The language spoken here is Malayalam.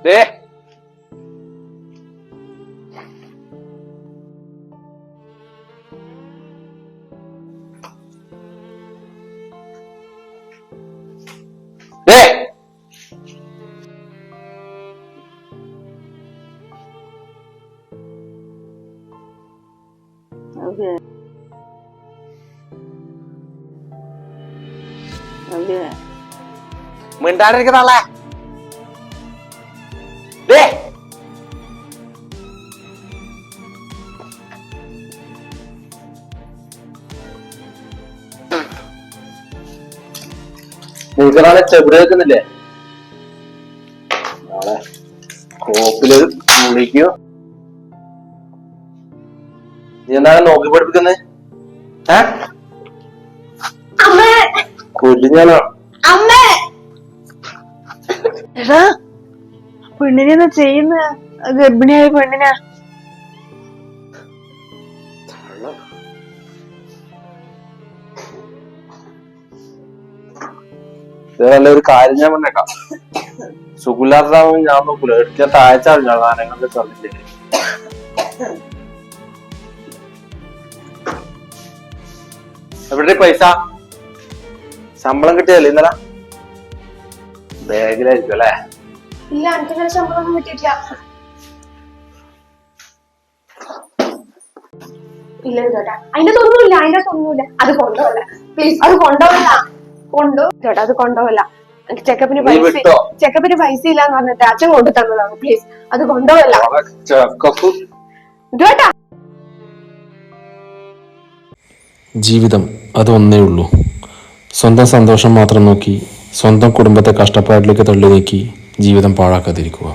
ദേ മിണ്ടാണ്ടിരിക്കുന്നേ മുഴുവനാളെ ചെവിടെ വെക്കുന്നില്ലേ? നാളെ കോപ്പിലൊരു വിളിക്കോ? നീ എന്താണ് നോക്കി പഠിപ്പിക്കുന്നത്? കൊല്ലിഞ്ഞാലോ? എടാ പെണ്ണിനെന്താ ചെയ്യുന്ന? ഗർഭിണിയായ പെണ്ണിനാ. നല്ലൊരു കാര്യം ഞാൻ പറഞ്ഞേക്കാം. സുഖില്ലാത്തതാവും ഞാൻ നോക്കൂല. എടുക്കാൻ താഴ്ച സാധനങ്ങളുടെ ശ്രദ്ധിച്ചില്ലേ? എവിടെ പൈസ? ശമ്പളം കിട്ടിയല്ലേ ഇന്നലെ? ബാഗിലായിരിക്കും അല്ലേ? ഇല്ല, എനിക്ക് ശമ്പളം ഒന്നും കിട്ടിയിട്ടില്ല. ഇല്ല ചേട്ടാ, അതിന്റെ ഒന്നുമില്ല. അത് കൊണ്ടുപോകല പ്ലീസ്, അത് കൊണ്ടുപോകല. ചേട്ടാ അത് കൊണ്ടുപോകല. ചെക്കപ്പിന് പൈസ ഇല്ലാന്ന് പറഞ്ഞിട്ട് അച്ഛൻ കൊണ്ടു തന്നതാണ്. പ്ലീസ് അത് കൊണ്ടുപോകല ചേട്ടാ. ജീവിതം അതൊന്നേ ഉള്ളൂ. സ്വന്തം സന്തോഷം മാത്രം നോക്കി സ്വന്തം കുടുംബത്തെ കഷ്ടപ്പാടിലേക്ക് തള്ളി നീക്കി ജീവിതം പാഴാക്കാതിരിക്കുക.